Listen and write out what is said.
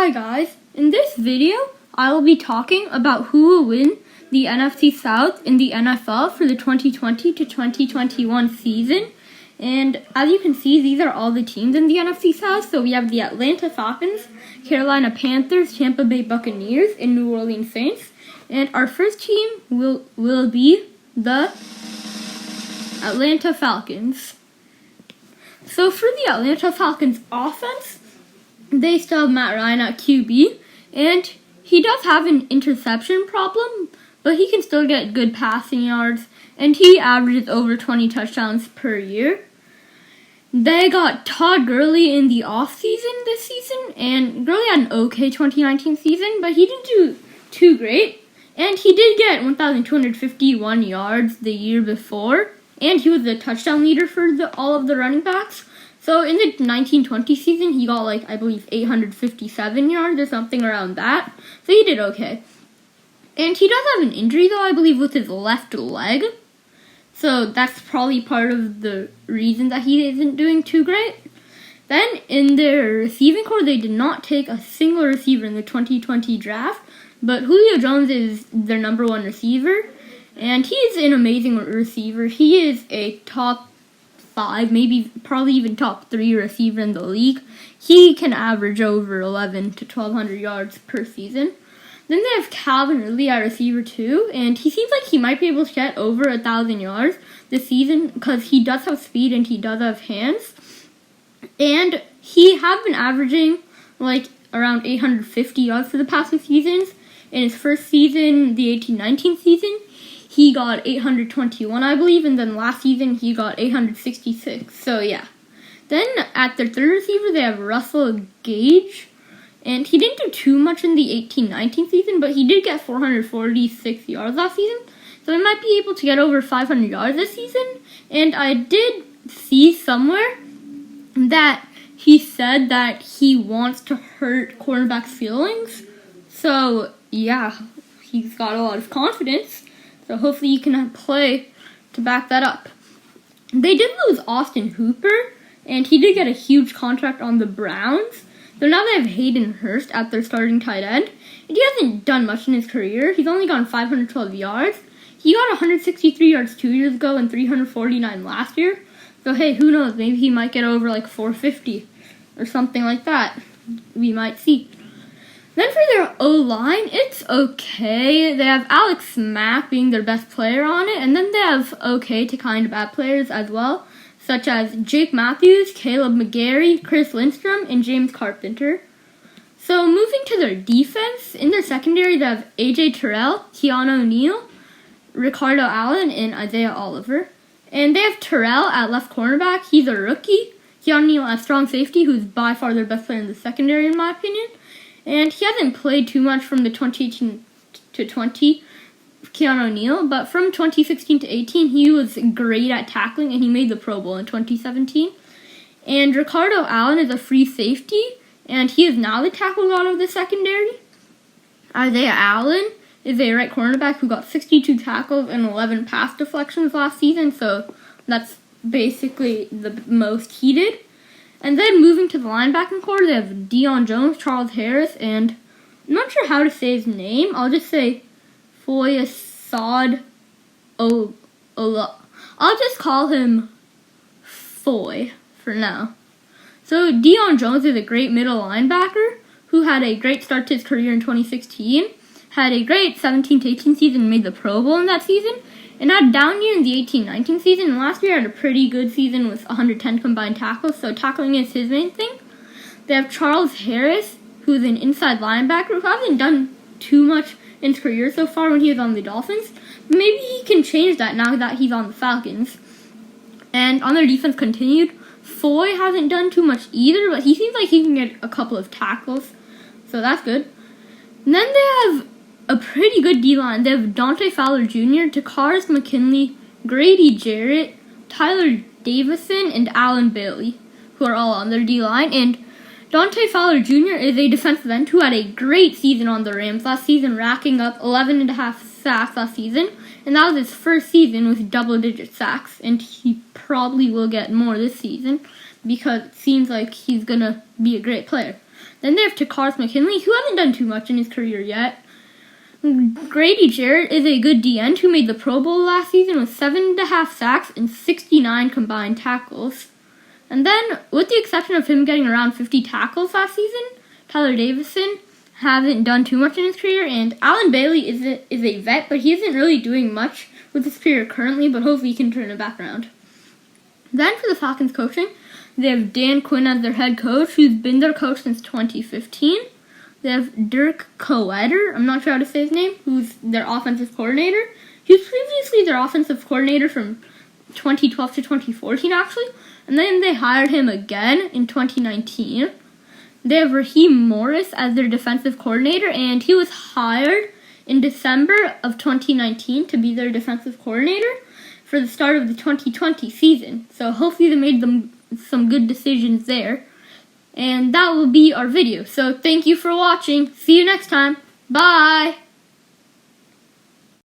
Hi guys, in this video I will be talking about who will win the NFC South in the NFL for the 2020 to 2021 season. And as you can see, these are all the teams in the NFC South. So we have the Atlanta Falcons, Carolina Panthers, Tampa Bay Buccaneers, and New Orleans Saints. And our first team will be the Atlanta Falcons. So for the Atlanta Falcons offense, they still have Matt Ryan at QB, and he does have an interception problem, but he can still get good passing yards, and he averages over 20 touchdowns per year. They got Todd Gurley in the offseason this season, and Gurley had an okay 2019 season, but he didn't do too great, and he did get 1,251 yards the year before, and he was the touchdown leader for all of the running backs. So in the 1920 season, he got I believe 857 yards or something around that. So he did okay. And he does have an injury though, I believe, with his left leg. So that's probably part of the reason that he isn't doing too great. Then in their receiving core, they did not take a single receiver in the 2020 draft. But Julio Jones is their number one receiver. And he is an amazing receiver. He is a top 5, probably even top 3 receiver in the league. He can average over 11 to 1,200 yards per season. Then they have Calvin Ridley at receiver 2, and he seems like he might be able to get over 1,000 yards this season because he does have speed and he does have hands. And he has been averaging around 850 yards for the past 2 seasons. In his first season, the 18-19 season, he got 821, I believe, and then last season he got 866. So, yeah. Then at their third receiver, they have Russell Gage, and he didn't do too much in the 18-19 season, but he did get 446 yards last season. So he might be able to get over 500 yards this season. And I did see somewhere that he said that he wants to hurt cornerbacks' feelings. So, yeah, he's got a lot of confidence. So hopefully you can play to back that up. They did lose Austin Hooper, and he did get a huge contract on the Browns. So now they have Hayden Hurst at their starting tight end. And he hasn't done much in his career. He's only gone 512 yards. He got 163 yards 2 years ago and 349 last year. So hey, who knows? Maybe he might get over 450 or something like that. We might see. Then for their O-line, it's okay. They have Alex Mack being their best player on it, and then they have okay to kind of bad players as well, such as Jake Matthews, Caleb McGarry, Chris Lindstrom, and James Carpenter. So moving to their defense, in their secondary they have AJ Terrell, Keanu O'Neal, Ricardo Allen, and Isaiah Oliver. And they have Terrell at left cornerback. He's a rookie. Keanu O'Neal at strong safety, who's by far their best player in the secondary in my opinion. And he hasn't played too much from the 2018 to 20, Keanu O'Neal, but from 2016 to 18, he was great at tackling, and he made the Pro Bowl in 2017. And Ricardo Allen is a free safety, and he is now the tackle god of the secondary. Isaiah Allen is a right cornerback who got 62 tackles and 11 pass deflections last season, so that's basically the most he did. And then moving to the linebacking core, they have Deion Jones, Charles Harris, and I'm not sure how to say his name. I'll just say Foyesade Ola. I'll just call him Foy for now. So Deion Jones is a great middle linebacker who had a great start to his career in 2016, had a great 17 to 18 season, and made the Pro Bowl in that season, and had a down year in the 18-19 season, and last year had a pretty good season with 110 combined tackles, so tackling is his main thing. They have Charles Harris, who's an inside linebacker who hasn't done too much in his career so far when he was on the Dolphins. Maybe he can change that now that he's on the Falcons. And on their defense continued, Foy hasn't done too much either, but he seems like he can get a couple of tackles, so that's good. And then they have a pretty good D-line. They have Dante Fowler Jr., Takaris McKinley, Grady Jarrett, Tyler Davison, and Alan Bailey, who are all on their D-line. And Dante Fowler Jr. is a defensive end who had a great season on the Rams last season, racking up 11.5 sacks last season. And that was his first season with double-digit sacks. And he probably will get more this season because it seems like he's going to be a great player. Then they have Takars McKinley, who hasn't done too much in his career yet. Grady Jarrett is a good DN who made the Pro Bowl last season with 7.5 sacks and 69 combined tackles. And then, with the exception of him getting around 50 tackles last season, Tyler Davison hasn't done too much in his career, and Alan Bailey is a vet, but he isn't really doing much with his career currently, but hopefully he can turn it back around. Then for the Falcons coaching, they have Dan Quinn as their head coach, who's been their coach since 2015. They have Dirk Koetter, I'm not sure how to say his name, who's their offensive coordinator. He was previously their offensive coordinator from 2012 to 2014, actually, and then they hired him again in 2019. They have Raheem Morris as their defensive coordinator, and he was hired in December of 2019 to be their defensive coordinator for the start of the 2020 season. So hopefully they made some good decisions there. And that will be our video. So thank you for watching. See you next time. Bye!